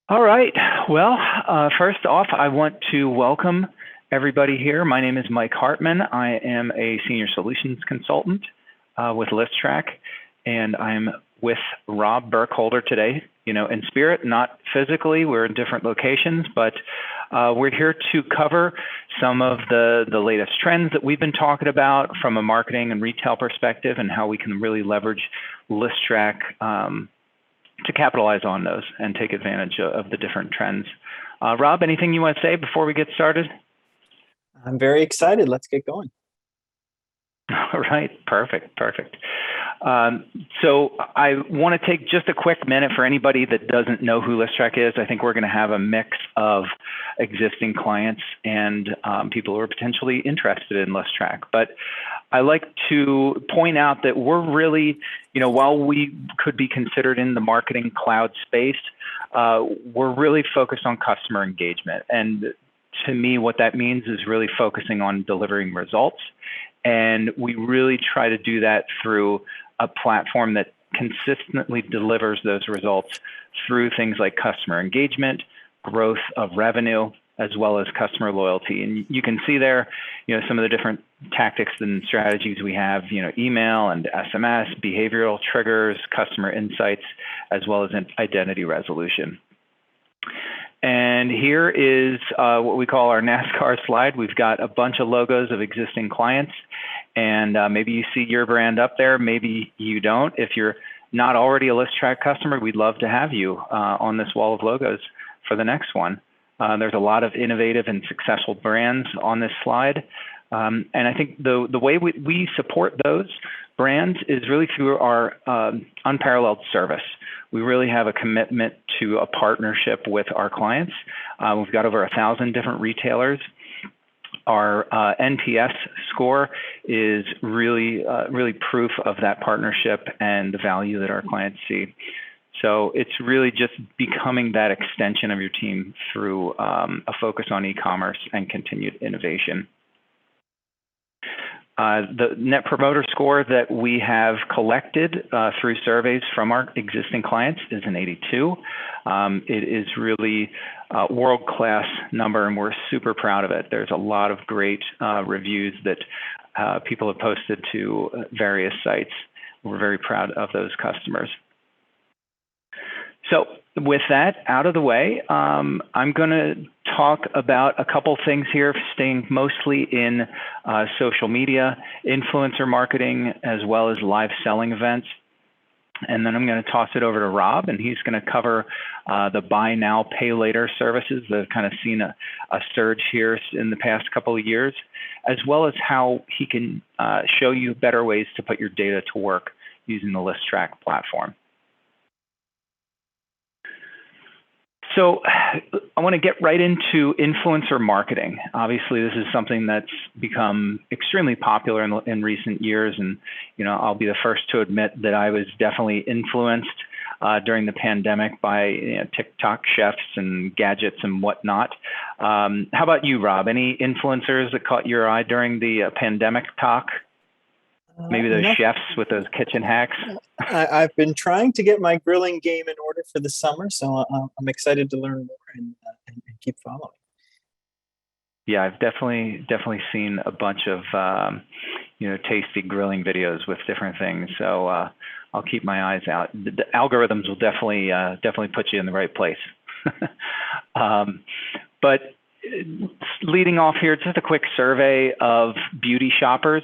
All right. Well, first off, I want to welcome everybody here. My name is Mike Hartman. I am a senior solutions consultant with ListTrack, and I'm with Rob Burkholder today. You know, in spirit, not physically. We're in different locations, but we're here to cover some of the latest trends that we've been talking about from a marketing and retail perspective, and how we can really leverage ListTrack to capitalize on those and take advantage of the different trends. Rob, anything you want to say before we get started? I'm very excited. Let's get going. All right, perfect. So I want to take just a quick minute for anybody that doesn't know who ListTrack is. I think we're going to have a mix of existing clients and people who are potentially interested in ListTrack. But I like to point out that we're really, while we could be considered in the marketing cloud space, we're really focused on customer engagement. And to me, what that means is really focusing on delivering results. And we really try to do that through a platform that consistently delivers those results through things like customer engagement, growth of revenue, as well as customer loyalty. And you can see there, some of the different tactics and strategies we have, email and SMS, behavioral triggers, customer insights, as well as an identity resolution. And here is what we call our NASCAR slide. We've got a bunch of logos of existing clients, and maybe you see your brand up there, maybe you don't. If you're not already a ListTrack customer, we'd love to have you on this wall of logos for the next one. There's a lot of innovative and successful brands on this slide. And I think the way we support those brands is really through our unparalleled service. We really have a commitment to a partnership with our clients. We've got over 1,000 different retailers. Our NPS score is really proof of that partnership and the value that our clients see. So it's really just becoming that extension of your team through a focus on e-commerce and continued innovation. The Net Promoter Score that we have collected through surveys from our existing clients is an 82. It is really a world-class number, and we're super proud of it. There's a lot of great reviews that people have posted to various sites. We're very proud of those customers. So with that out of the way, I'm going to talk about a couple things here, staying mostly in social media, influencer marketing, as well as live selling events. And then I'm going to toss it over to Rob, and he's going to cover the buy now, pay later services that have kind of seen a surge here in the past couple of years, as well as how he can show you better ways to put your data to work using the ListTrack platform. So I want to get right into influencer marketing. Obviously, this is something that's become extremely popular in recent years. And, I'll be the first to admit that I was definitely influenced during the pandemic by TikTok chefs and gadgets and whatnot. How about you, Rob? Any influencers that caught your eye during the pandemic talk? Maybe those chefs with those kitchen hacks. I've been trying to get my grilling game in order for the summer, so I'm excited to learn more and keep following. Yeah, I've definitely seen a bunch of tasty grilling videos with different things. So I'll keep my eyes out. The algorithms will definitely put you in the right place. But leading off here, just a quick survey of beauty shoppers,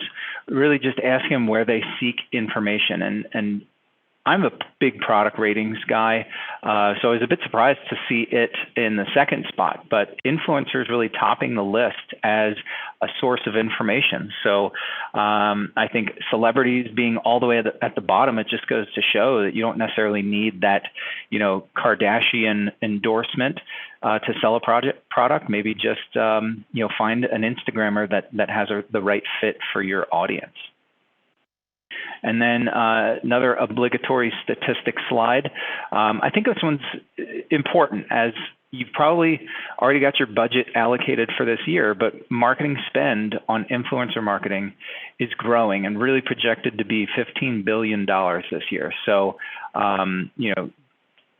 really just ask them where they seek information. And I'm a big product ratings guy, so I was a bit surprised to see it in the second spot, but influencers really topping the list as a source of information. So I think celebrities being all the way at the bottom, it just goes to show that you don't necessarily need that, Kardashian endorsement to sell a product. Maybe just, find an Instagrammer that has the right fit for your audience. And then another obligatory statistic slide. I think this one's important, as you've probably already got your budget allocated for this year, but marketing spend on influencer marketing is growing and really projected to be $15 billion this year. So,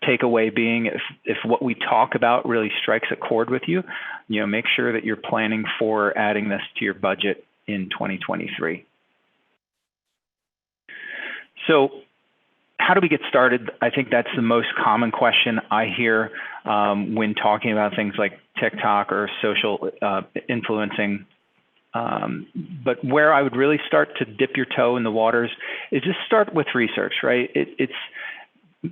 takeaway being, if what we talk about really strikes a chord with you, make sure that you're planning for adding this to your budget in 2023. So how do we get started? I think that's the most common question I hear when talking about things like TikTok or social influencing. But where I would really start to dip your toe in the waters is just start with research, right? It's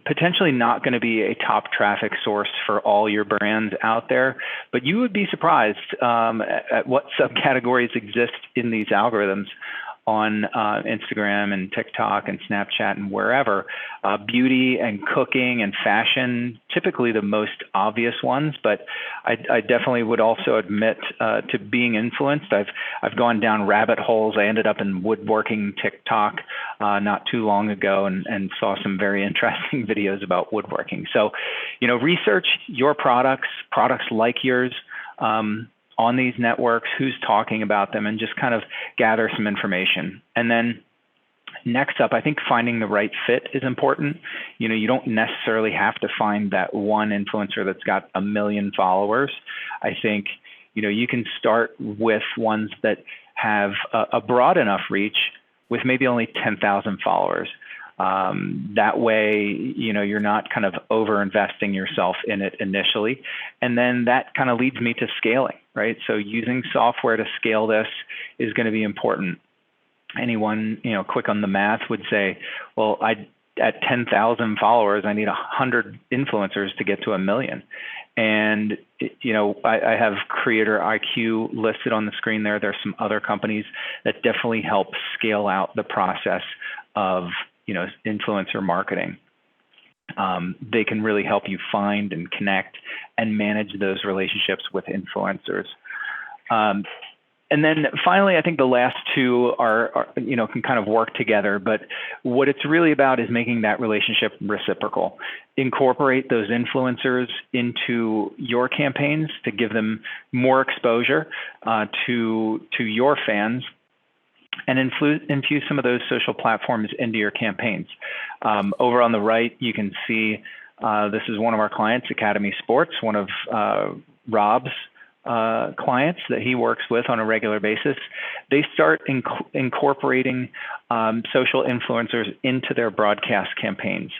potentially not going to be a top traffic source for all your brands out there, but you would be surprised at what subcategories exist in these algorithms on Instagram and TikTok and Snapchat and wherever. Beauty and cooking and fashion, typically the most obvious ones, but I definitely would also admit to being influenced. I've gone down rabbit holes. I ended up in woodworking TikTok not too long ago and saw some very interesting videos about woodworking. So, research your products like yours, on these networks, who's talking about them, and just kind of gather some information. And then next up, I think finding the right fit is important. You don't necessarily have to find that one influencer that's got 1 million followers. I think, you can start with ones that have a broad enough reach with maybe only 10,000 followers. That way, you're not kind of over investing yourself in it initially. And then that kind of leads me to scaling, right? So using software to scale this is going to be important. Anyone, quick on the math would say, well, at 10,000 followers, I need 100 influencers to get to 1 million. And, I have Creator IQ listed on the screen there. There's some other companies that definitely help scale out the process of influencer marketing. They can really help you find and connect and manage those relationships with influencers. And then finally, I think the last two are can kind of work together, but what it's really about is making that relationship reciprocal. Incorporate those influencers into your campaigns to give them more exposure to your fans, and infuse some of those social platforms into your campaigns. Over on the right, you can see this is one of our clients, Academy Sports, one of Rob's clients that he works with on a regular basis. They start incorporating social influencers into their broadcast campaigns.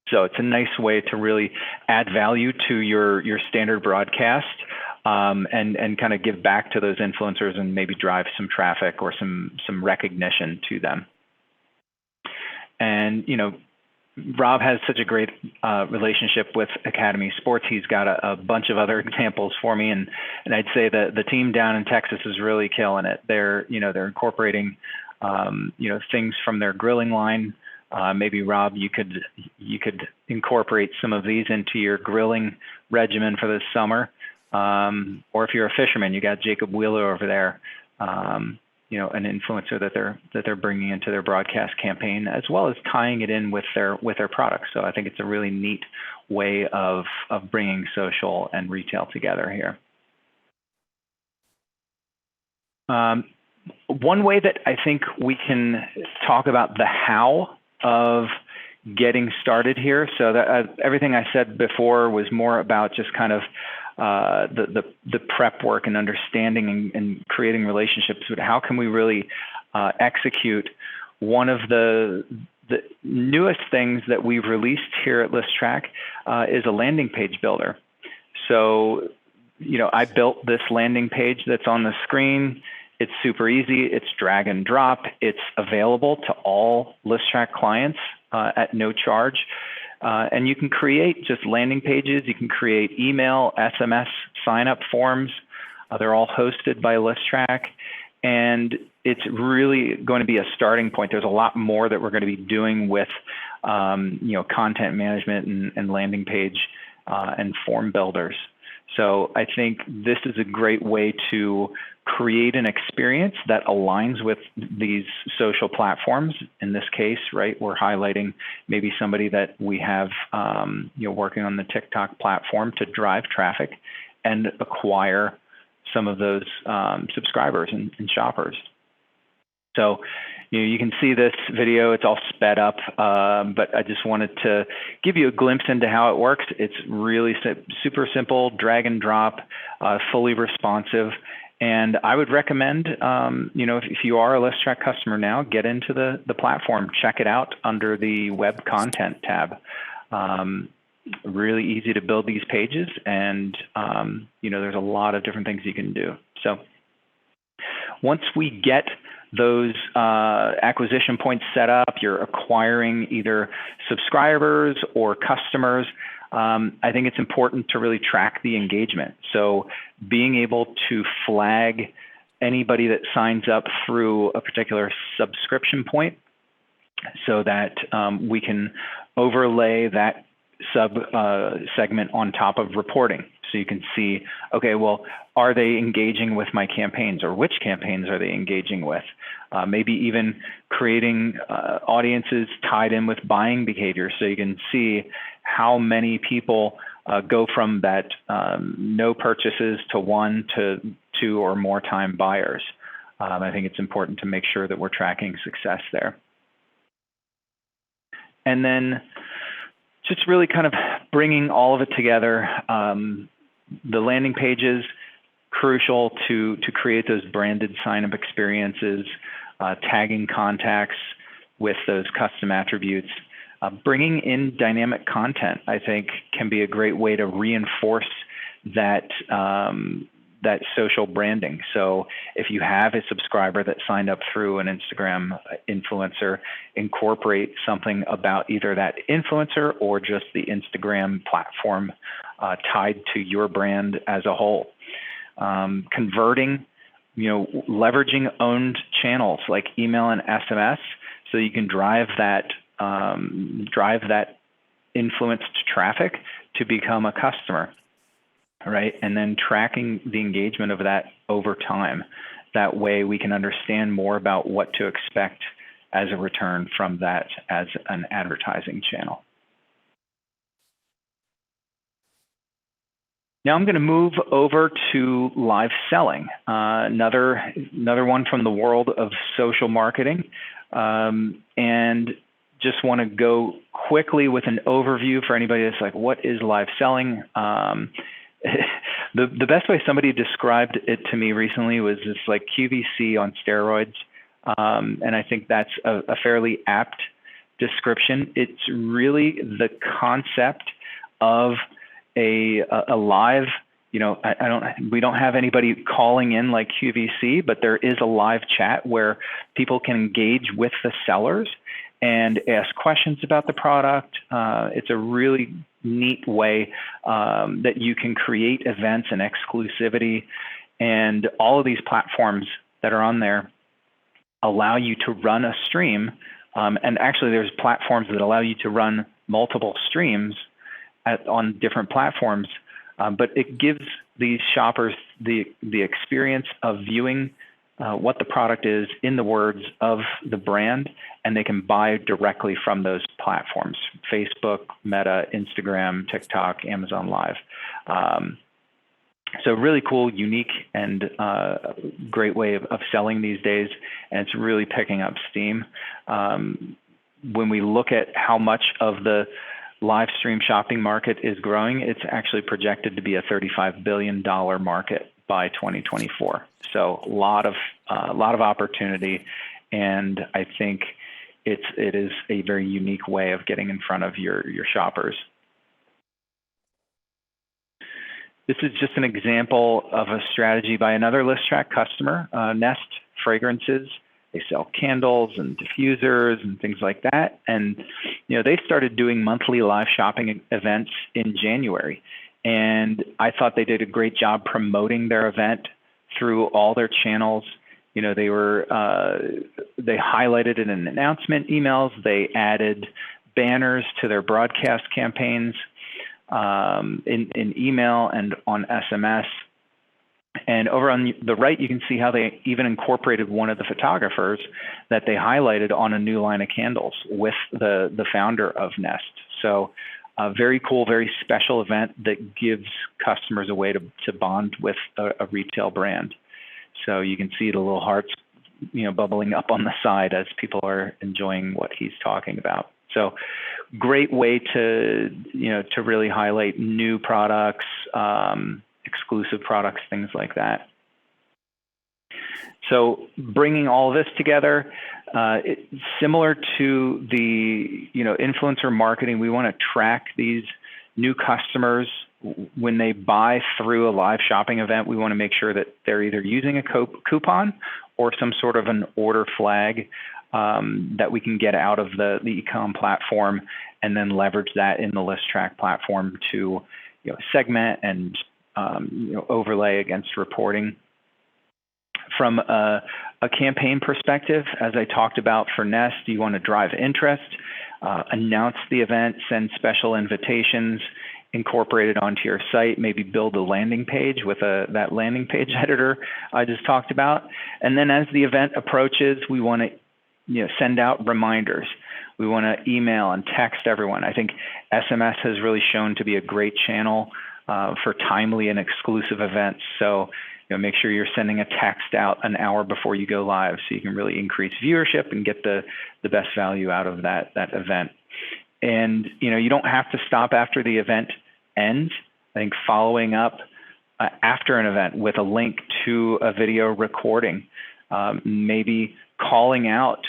So it's a nice way to really add value to your standard broadcast. And kind of give back to those influencers and maybe drive some traffic or some recognition to them. And, Rob has such a great relationship with Academy Sports. He's got a bunch of other examples for me. And I'd say that the team down in Texas is really killing it. They're incorporating, things from their grilling line. Maybe Rob, you could incorporate some of these into your grilling regimen for this summer. Or if you're a fisherman, you got Jacob Wheeler over there, an influencer that they're bringing into their broadcast campaign, as well as tying it in with their products. So I think it's a really neat way of bringing social and retail together here. One way that I think we can talk about the how of getting started here. So that everything I said before was more about just kind of the prep work and understanding and creating relationships. But how can we really execute? One of the newest things that we've released here at ListTrack is a landing page builder. So, I built this landing page that's on the screen. It's super easy. It's drag and drop. It's available to all ListTrack clients at no charge. And you can create just landing pages. You can create email, SMS, sign-up forms. They're all hosted by ListTrack. And it's really going to be a starting point. There's a lot more that we're going to be doing with, content management and landing page and form builders. So I think this is a great way to create an experience that aligns with these social platforms. In this case, right, we're highlighting maybe somebody that we have, working on the TikTok platform to drive traffic and acquire some of those subscribers and shoppers. So you can see this video, it's all sped up, but I just wanted to give you a glimpse into how it works. It's really super simple, drag and drop, fully responsive. And I would recommend, if you are a Listrak customer now, get into the platform, check it out under the web content tab. Really easy to build these pages, and there's a lot of different things you can do. So once we get those acquisition points set up, you're acquiring either subscribers or customers, I think it's important to really track the engagement. So being able to flag anybody that signs up through a particular subscription point so that we can overlay that segment on top of reporting. So you can see, okay, well, are they engaging with my campaigns, or which campaigns are they engaging with? Maybe even creating audiences tied in with buying behavior, so you can see how many people go from that no purchases to 1 to 2 or more time buyers. I think it's important to make sure that we're tracking success there. And then just really kind of bringing all of it together. The landing pages, crucial to create those branded sign-up experiences, tagging contacts with those custom attributes. Bringing in dynamic content, I think, can be a great way to reinforce that that social branding. So if you have a subscriber that signed up through an Instagram influencer, incorporate something about either that influencer or just the Instagram platform tied to your brand as a whole. Converting, leveraging owned channels like email and SMS, so you can drive that influenced traffic to become a customer. Right, and then tracking the engagement of that over time. That way we can understand more about what to expect as a return from that as an advertising channel. Now I'm going to move over to live selling, another one from the world of social marketing, and just want to go quickly with an overview for anybody that's like, what is live selling? The best way somebody described it to me recently was this like QVC on steroids, and I think that's a fairly apt description. It's really the concept of a live, we don't have anybody calling in like QVC, but there is a live chat where people can engage with the sellers and ask questions about the product. It's a really neat way that you can create events and exclusivity, and all of these platforms that are on there allow you to run a stream, and actually there's platforms that allow you to run multiple streams on different platforms, but it gives these shoppers the experience of viewing what the product is in the words of the brand, and they can buy directly from those platforms: Facebook, Meta, Instagram, TikTok, Amazon Live. So really cool, unique, and great way of selling these days, and it's really picking up steam. When we look at how much of the live stream shopping market is growing, it's actually projected to be a $35 billion market by 2024. So a lot of opportunity, and I think it is a very unique way of getting in front of your shoppers. This is just an example of a strategy by another Listrak customer, Nest Fragrances. They sell candles and diffusers and things like that. And they started doing monthly live shopping events in January. And I thought they did a great job promoting their event through all their channels. They highlighted it in announcement emails. They added banners to their broadcast campaigns in email and on SMS. And over on the right, you can see how they even incorporated one of the photographers that they highlighted on a new line of candles with the founder of Nest. So a very cool, very special event that gives customers a way to bond with a retail brand. So you can see the little hearts bubbling up on the side as people are enjoying what he's talking about. So great way to really highlight new products, exclusive products, things like that. So bringing all of this together, similar to the influencer marketing, we want to track these new customers when they buy through a live shopping event. We want to make sure that they're either using a coupon or some sort of an order flag that we can get out of the e-com platform, and then leverage that in the ListTrack platform to segment and overlay against reporting. From a campaign perspective, as I talked about for Nest, you want to drive interest, announce the event, send special invitations, incorporate it onto your site, maybe build a landing page with that landing page editor I just talked about. And then as the event approaches, we want to send out reminders. We want to email and text everyone. I think SMS has really shown to be a great channel for timely and exclusive events. So make sure you're sending a text out an hour before you go live so you can really increase viewership and get the best value out of that event. And you don't have to stop after the event ends. I think following up after an event with a link to a video recording, maybe calling out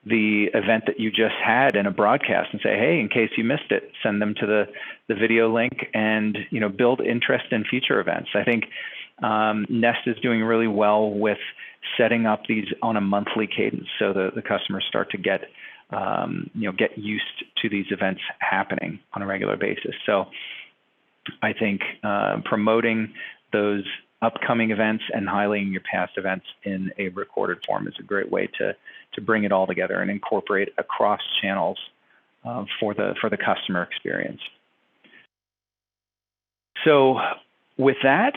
the event that you just had in a broadcast and say, hey, in case you missed it, send them to the video link and build interest in future events. I think Nest is doing really well with setting up these on a monthly cadence, so the customers start to get used to these events happening on a regular basis. So I think promoting those upcoming events and highlighting your past events in a recorded form is a great way to bring it all together and incorporate across channels for the customer experience. So with that,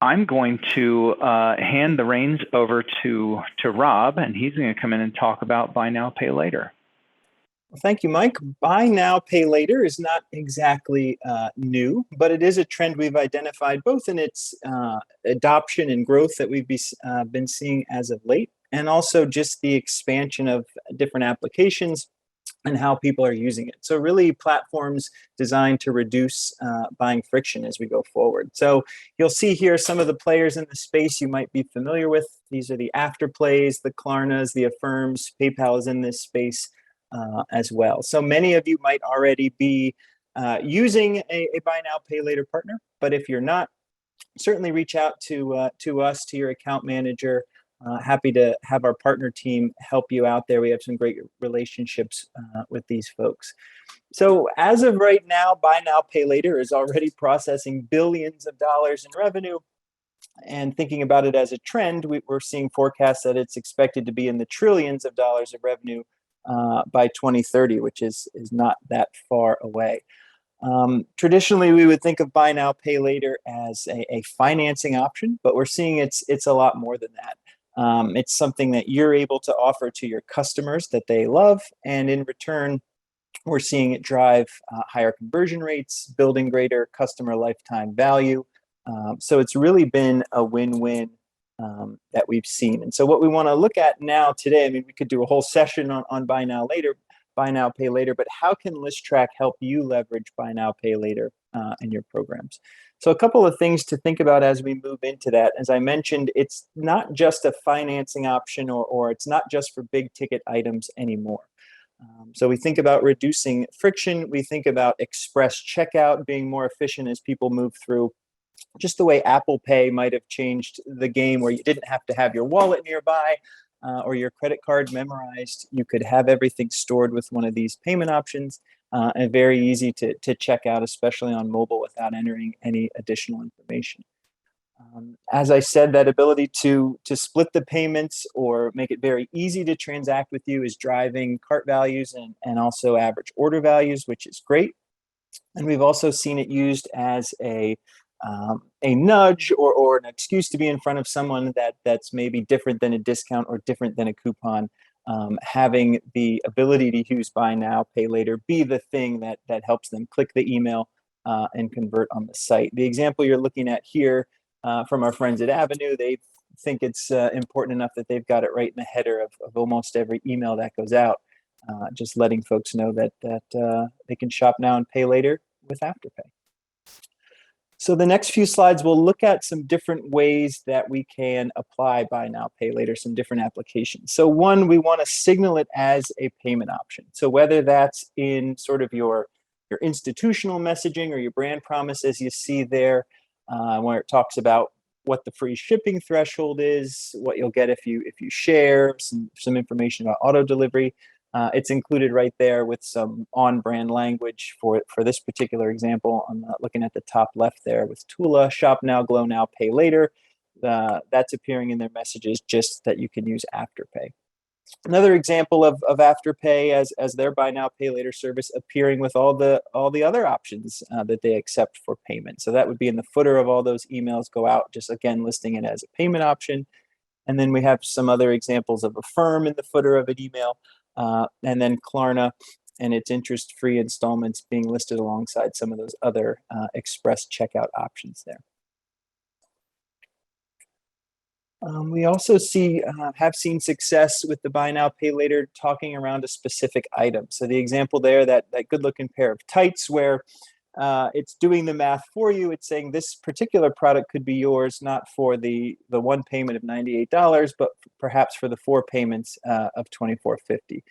I'm going to hand the reins over to Rob, and he's going to come in and talk about Buy Now, Pay Later. Well, thank you, Mike. Buy now, pay later is not exactly new, but it is a trend we've identified both in its adoption and growth that we've been seeing as of late, and also just the expansion of different applications and how people are using it. So really platforms designed to reduce buying friction as we go forward. So you'll see here some of the players in the space you might be familiar with. These are the Afterplays, the Klarnas, the Affirms. PayPal is in this space as well. So many of you might already be using a Buy Now, Pay Later partner, but if you're not, certainly reach out to us, to your account manager. Happy to have our partner team help you out there. We have some great relationships with these folks. So as of right now, Buy Now, Pay Later is already processing billions of dollars in revenue. And thinking about it as a trend, we're seeing forecasts that it's expected to be in the trillions of dollars of revenue by 2030, which is not that far away. Traditionally, we would think of Buy Now, Pay Later as a financing option, but we're seeing it's a lot more than that. It's something that you're able to offer to your customers that they love, and in return, we're seeing it drive higher conversion rates, building greater customer lifetime value. So it's really been a win-win that we've seen. And so what we want to look at now today, I mean, we could do a whole session on Buy Now, Pay Later, but how can ListTrack help you leverage Buy Now, Pay Later in your programs? So a couple of things to think about as we move into that. As I mentioned, it's not just a financing option or it's not just for big ticket items anymore. So we think about reducing friction. We think about express checkout being more efficient as people move through. Just the way Apple Pay might have changed the game, where you didn't have to have your wallet nearby or your credit card memorized. You could have everything stored with one of these payment options. And very easy to check out, especially on mobile, without entering any additional information. As I said, that ability to split the payments or make it very easy to transact with you is driving cart values and also average order values, which is great. And we've also seen it used as a nudge or an excuse to be in front of someone that's maybe different than a discount or different than a coupon. Having the ability to use Buy Now, Pay Later be the thing that helps them click the email and convert on the site. The example you're looking at here from our friends at Avenue, they've think it's important enough that they've got it right in the header of almost every email that goes out, just letting folks know that they can shop now and pay later with Afterpay. So the next few slides, we'll look at some different ways that we can apply buy now, pay later, some different applications. So one, we want to signal it as a payment option. So whether that's in sort of your institutional messaging or your brand promise, as you see there, where it talks about what the free shipping threshold is, what you'll get if you share, some information about auto delivery. It's included right there with some on-brand language for this particular example. I'm looking at the top left there with Tula, shop now, glow now, pay later. That's appearing in their messages, just that you can use Afterpay. Another example of Afterpay as their buy now, pay later service appearing with all the other options that they accept for payment. So that would be in the footer of all those emails go out, just again listing it as a payment option. And then we have some other examples of Affirm in the footer of an email. And then Klarna and its interest-free installments being listed alongside some of those other express checkout options there. We also have seen success with the buy now, pay later talking around a specific item. So the example there, that good-looking pair of tights where it's doing the math for you. It's saying this particular product could be yours, not for the one payment of $98, but perhaps for the 4 payments of $24.50.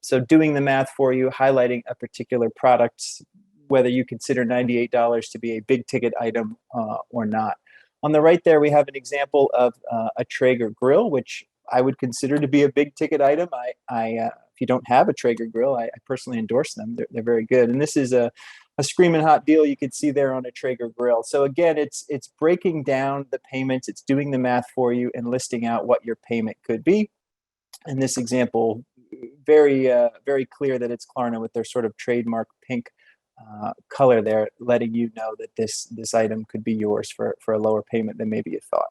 So doing the math for you, highlighting a particular product, whether you consider $98 to be a big ticket item or not. On the right there, we have an example of a Traeger grill, which I would consider to be a big ticket item. If you don't have a Traeger grill, I personally endorse them. They're very good. And this is a screaming hot deal you could see there on a Traeger grill. So again, it's breaking down the payments, it's doing the math for you and listing out what your payment could be. In this example, very clear that it's Klarna with their sort of trademark pink color there, letting you know that this item could be yours for a lower payment than maybe you thought.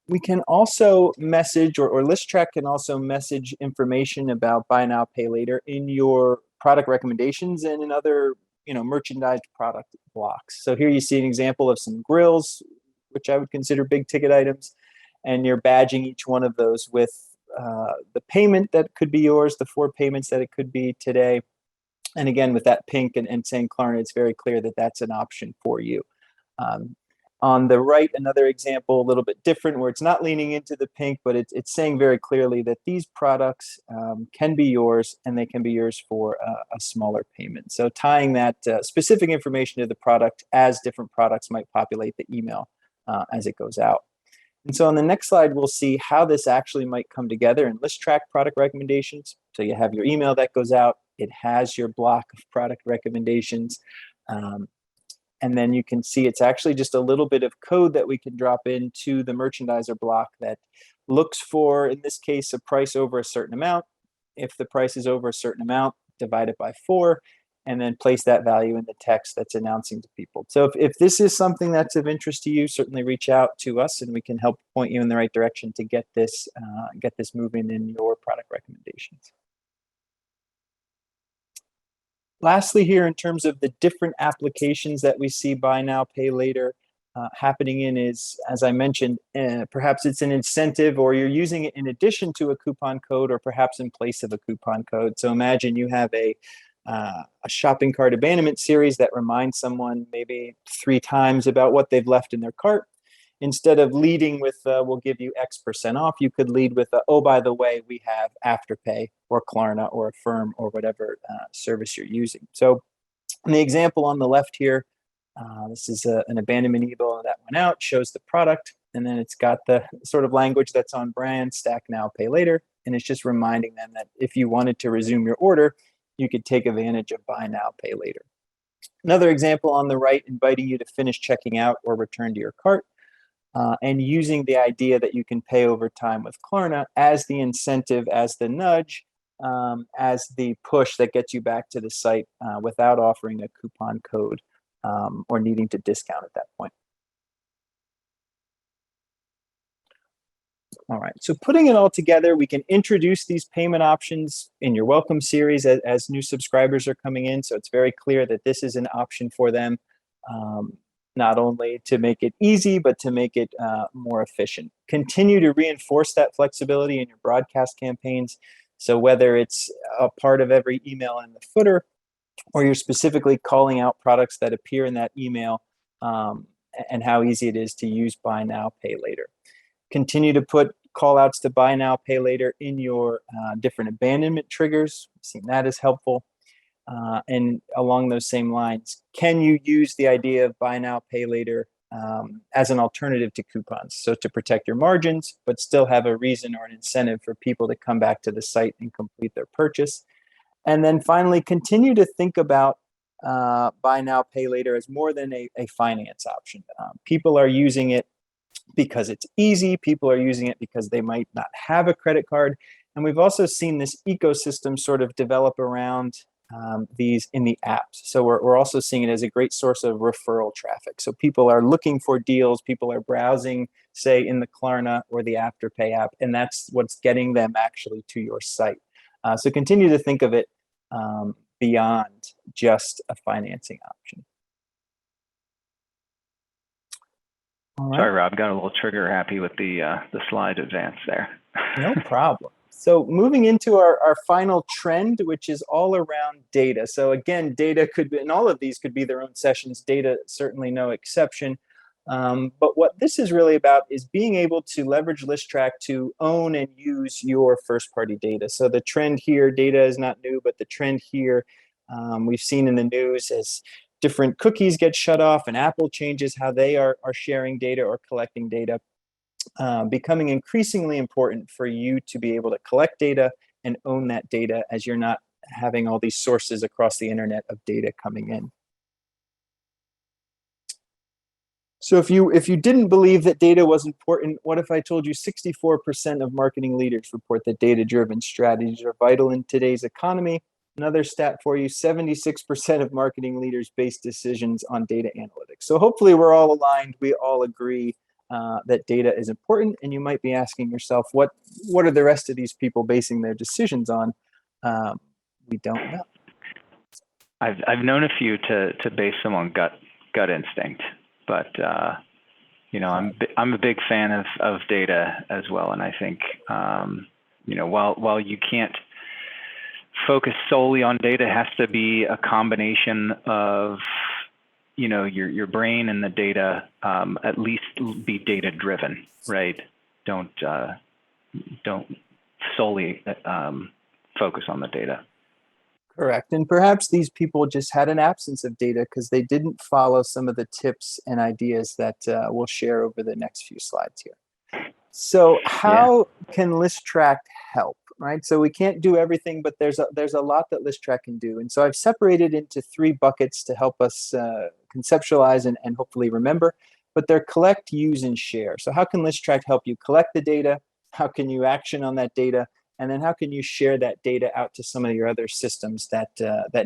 We can also message, or Listrak can also message information about buy now, pay later in your product recommendations and in other merchandised product blocks. So here you see an example of some grills, which I would consider big ticket items, and you're badging each one of those with the payment that could be yours, the 4 payments that it could be today. And again, with that pink and saying Klarna, it's very clear that that's an option for you. On the right, another example, a little bit different, where it's not leaning into the pink, but it's saying very clearly that these products can be yours, and they can be yours for a smaller payment. So tying that specific information to the product as different products might populate the email as it goes out. And so on the next slide, we'll see how this actually might come together in Listrak product recommendations. So you have your email that goes out. It has your block of product recommendations. And then you can see it's actually just a little bit of code that we can drop into the merchandiser block that looks for, in this case, a price over a certain amount. If the price is over a certain amount, divide it by 4, and then place that value in the text that's announcing to people. So if this is something that's of interest to you, certainly reach out to us and we can help point you in the right direction to get this moving in your product recommendations. Lastly here, in terms of the different applications that we see buy now, pay later happening in is, as I mentioned, perhaps it's an incentive or you're using it in addition to a coupon code or perhaps in place of a coupon code. So imagine you have a shopping cart abandonment series that reminds someone maybe 3 times about what they've left in their cart. Instead of leading with, we'll give you X% off, you could lead with, oh, by the way, we have Afterpay or Klarna or Affirm or whatever service you're using. So in the example on the left here, this is an abandonment email that went out, shows the product, and then it's got the sort of language that's on brand, stack now, pay later, and it's just reminding them that if you wanted to resume your order, you could take advantage of buy now, pay later. Another example on the right, inviting you to finish checking out or return to your cart. And using the idea that you can pay over time with Klarna as the incentive, as the nudge, as the push that gets you back to the site without offering a coupon code or needing to discount at that point. All right, so putting it all together, we can introduce these payment options in your welcome series as new subscribers are coming in. So it's very clear that this is an option for them. not only to make it easy, but to make it more efficient. Continue to reinforce that flexibility in your broadcast campaigns. So whether it's a part of every email in the footer, or you're specifically calling out products that appear in that email, and how easy it is to use buy now, pay later. Continue to put call outs to buy now, pay later in your different abandonment triggers. I've seen that as helpful. And along those same lines, can you use the idea of buy now, pay later as an alternative to coupons? So to protect your margins, but still have a reason or an incentive for people to come back to the site and complete their purchase. And then finally, continue to think about buy now, pay later as more than a finance option. People are using it because it's easy. People are using it because they might not have a credit card. And we've also seen this ecosystem sort of develop around these in the apps. So we're also seeing it as a great source of referral traffic. So people are looking for deals. People are browsing, say, in the Klarna or the Afterpay app, and that's what's getting them actually to your site. So continue to think of it beyond just a financing option. All right. Sorry, Rob, got a little trigger happy with the slide advance there. No problem. So moving into our final trend, which is all around data. So again, data could be, and all of these could be their own sessions, data certainly no exception. But what this is really about is being able to leverage Listrak to own and use your first-party data. So the trend here, data is not new, but the trend here we've seen in the news as different cookies get shut off and Apple changes how they are sharing data or collecting data. Becoming increasingly important for you to be able to collect data and own that data as you're not having all these sources across the internet of data coming in. So if you didn't believe that data was important, what if I told you 64% of marketing leaders report that data-driven strategies are vital in today's economy? Another stat for you, 76% of marketing leaders base decisions on data analytics. So hopefully we're all aligned, we all agree that data is important, and you might be asking yourself, what are the rest of these people basing their decisions on? We don't know. I've known a few to base them on gut instinct, but you know, I'm a big fan of data as well, and I think you know, while you can't focus solely on data, it has to be a combination of, you know, your brain and the data, at least be data driven, right? Don't solely focus on the data. Correct. And perhaps these people just had an absence of data because they didn't follow some of the tips and ideas that we'll share over the next few slides here. So how can Listrak help? Right, so we can't do everything, but there's a lot that Listrak can do. And so I've separated into 3 buckets to help us conceptualize and hopefully remember, but they're collect, use, and share. So how can Listrak help you collect the data? How can you action on that data? And then how can you share that data out to some of your other systems that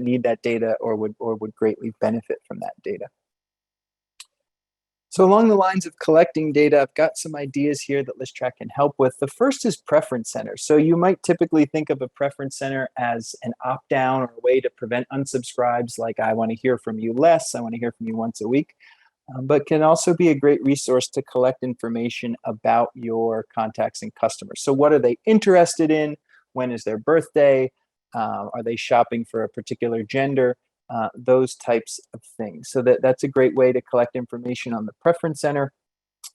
need that data or would greatly benefit from that data? So along the lines of collecting data, I've got some ideas here that Listrak can help with. The first is Preference Center. So you might typically think of a Preference Center as an opt-down or a way to prevent unsubscribes, like I want to hear from you less, I want to hear from you once a week, but can also be a great resource to collect information about your contacts and customers. So what are they interested in? When is their birthday? Are they shopping for a particular gender? Those types of things. So that's a great way to collect information on the Preference Center.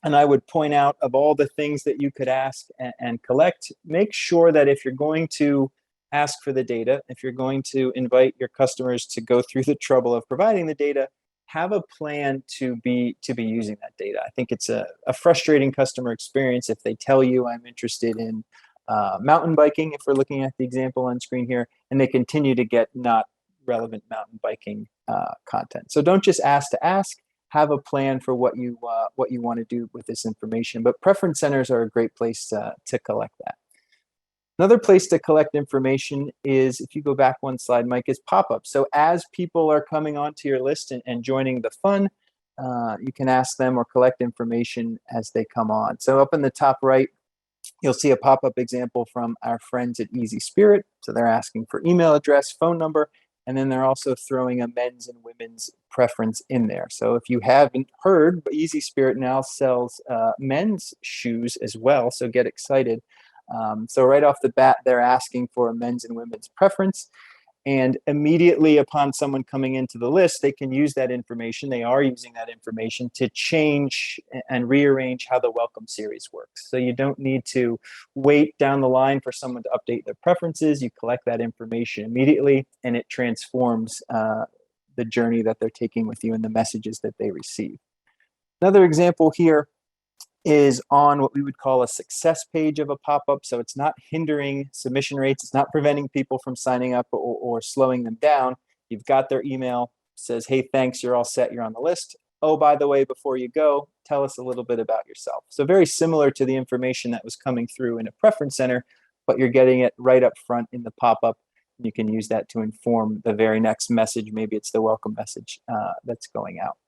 And I would point out, of all the things that you could ask and collect, make sure that if you're going to ask for the data, if you're going to invite your customers to go through the trouble of providing the data, have a plan to be using that data. I think it's a frustrating customer experience if they tell you, I'm interested in mountain biking, if we're looking at the example on screen here, and they continue to get not relevant mountain biking content. So don't just ask to ask, have a plan for what you want to do with this information. But Preference Centers are a great place to collect that. Another place to collect information is, if you go back one slide, Mike, is pop-ups. So as people are coming onto your list and joining the fun, you can ask them or collect information as they come on. So up in the top right, you'll see a pop-up example from our friends at Easy Spirit. So they're asking for email address, phone number, And then they're also throwing a men's and women's preference in there. So if you haven't heard, Easy Spirit now sells men's shoes as well. So get excited. So right off the bat, they're asking for a men's and women's preference. And immediately upon someone coming into the list, they can use that information. They are using that information to change and rearrange how the welcome series works. So you don't need to wait down the line for someone to update their preferences. You collect that information immediately, and it transforms the journey that they're taking with you and the messages that they receive. Another example here is on what we would call a success page of a pop-up. So it's not hindering submission rates. It's not preventing people from signing up or slowing them down. You've got their email, says, hey, thanks, you're all set, you're on the list. Oh, by the way, before you go, tell us a little bit about yourself. So very similar to the information that was coming through in a preference center, but you're getting it right up front in the pop-up. You can use that to inform the very next message. Maybe it's the welcome message that's going out.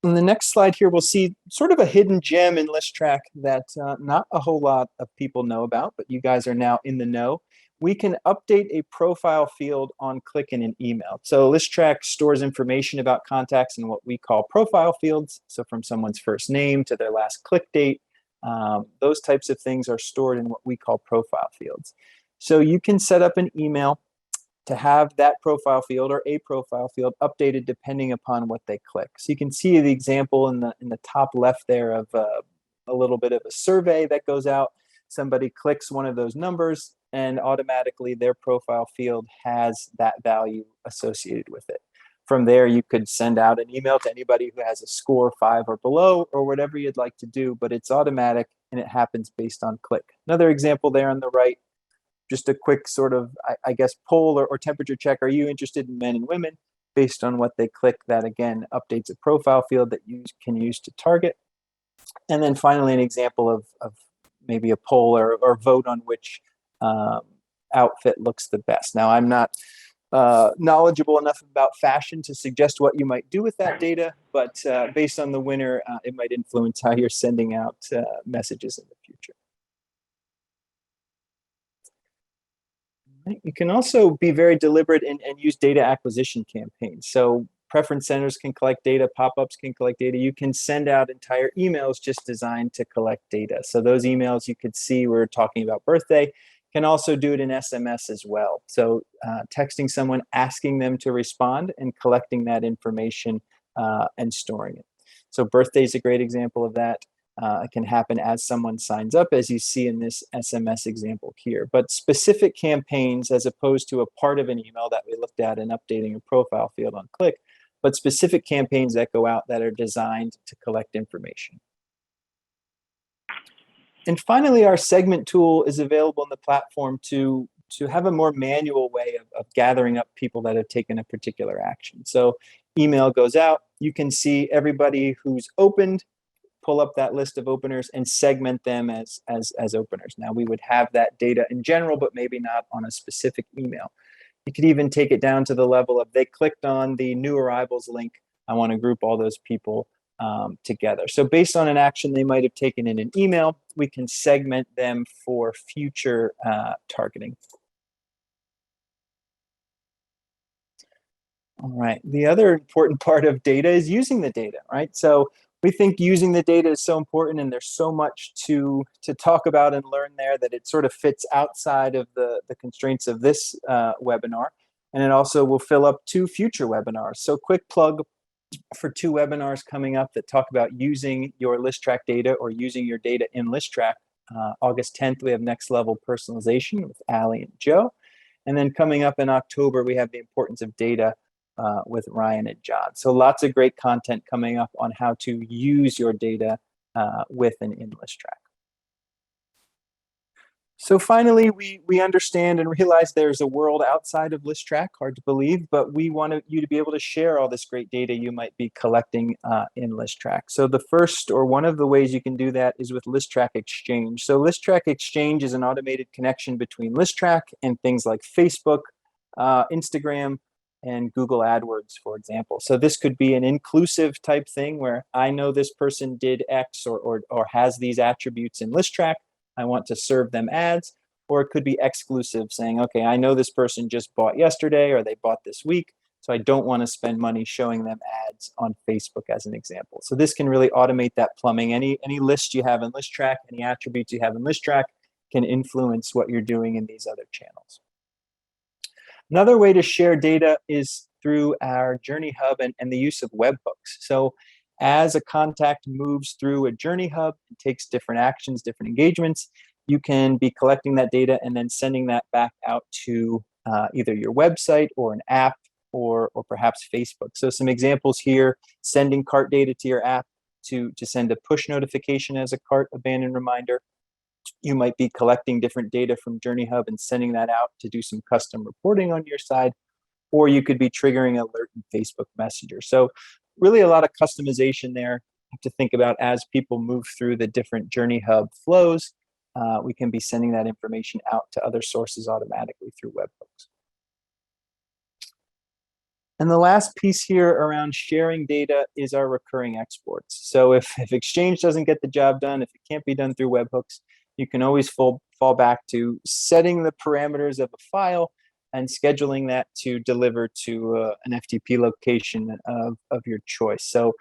On the next slide here, we'll see sort of a hidden gem in Listrak that not a whole lot of people know about, but you guys are now in the know. We can update a profile field on click in an email. So Listrak stores information about contacts in what we call profile fields. So from someone's first name to their last click date, those types of things are stored in what we call profile fields. So you can set up an email to have that profile field or a profile field updated depending upon what they click. So you can see the example in the top left there of a little bit of a survey that goes out. Somebody clicks one of those numbers and automatically their profile field has that value associated with it. From there, you could send out an email to anybody who has a score 5 or below or whatever you'd like to do, but it's automatic and it happens based on click. Another example there on the right, just a quick sort of, I guess, poll or temperature check. Are you interested in men and women? Based on what they click, that again updates a profile field that you can use to target. And then finally, an example of maybe a poll or vote on which outfit looks the best. Now, I'm not knowledgeable enough about fashion to suggest what you might do with that data, but based on the winner, it might influence how you're sending out messages in the future. You can also be very deliberate and use data acquisition campaigns. So preference centers can collect data, pop-ups can collect data. You can send out entire emails just designed to collect data. So those emails you could see we're talking about birthday, can also do it in SMS as well. So texting someone, asking them to respond and collecting that information and storing it. So birthday is a great example of that. It can happen as someone signs up, as you see in this SMS example here. But specific campaigns, as opposed to a part of an email that we looked at in updating a profile field on click, but specific campaigns that go out that are designed to collect information. And finally, our segment tool is available in the platform to have a more manual way of gathering up people that have taken a particular action. So email goes out, you can see everybody who's opened, pull up that list of openers and segment them as openers. Now we would have that data in general, but maybe not on a specific email. You could even take it down to the level of they clicked on the new arrivals link. I want to group all those people together. So based on an action they might have taken in an email, we can segment them for future targeting. All right, the other important part of data is using the data, right? So we think using the data is so important and there's so much to talk about and learn there that it sort of fits outside of the constraints of this webinar. And it also will fill up 2 future webinars. So quick plug for 2 webinars coming up that talk about using your Listrak data or using your data in Listrak. August 10th, we have Next Level Personalization with Ali and Joe. And then coming up in October, we have the importance of data with Ryan and John. So lots of great content coming up on how to use your data with and in Listrak. So finally, we understand and realize there's a world outside of Listrak, hard to believe, but we want you to be able to share all this great data you might be collecting in Listrak. So the first or one of the ways you can do that is with Listrak Exchange. So Listrak Exchange is an automated connection between Listrak and things like Facebook, Instagram, and Google AdWords, for example. So this could be an inclusive type thing where I know this person did X or has these attributes in Listrak. I want to serve them ads. or it could be exclusive, saying, okay, I know this person just bought yesterday or they bought this week, so I don't want to spend money showing them ads on Facebook as an example. So this can really automate that plumbing. Any list you have in ListTrack, any attributes you have in ListTrack can influence what you're doing in these other channels. Another way to share data is through our Journey Hub and the use of webhooks. So as a contact moves through a Journey Hub and takes different actions, different engagements, you can be collecting that data and then sending that back out to either your website or an app or perhaps Facebook. So some examples here: sending cart data to your app to send a push notification as a cart abandon reminder. You might be collecting different data from Journey Hub and sending that out to do some custom reporting on your side, or you could be triggering an alert in Facebook Messenger. So really a lot of customization there to think about as people move through the different Journey Hub flows. We can be sending that information out to other sources automatically through webhooks. And the last piece here around sharing data is our recurring exports. So if Exchange doesn't get the job done, if it can't be done through webhooks, you can always fall back to setting the parameters of a file and scheduling that to deliver to an FTP location of your choice. So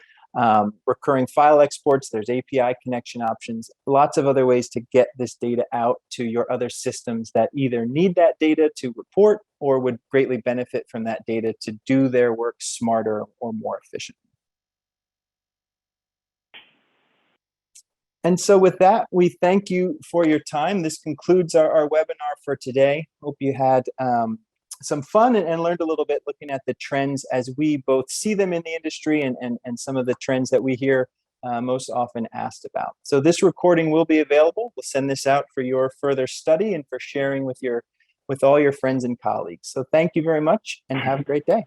recurring file exports, there's API connection options, lots of other ways to get this data out to your other systems that either need that data to report or would greatly benefit from that data to do their work smarter or more efficiently. And so with that, we thank you for your time. This concludes our webinar for today. Hope you had some fun and learned a little bit looking at the trends as we both see them in the industry and some of the trends that we hear most often asked about. So this recording will be available. We'll send this out for your further study and for sharing with all your friends and colleagues. So thank you very much and have a great day.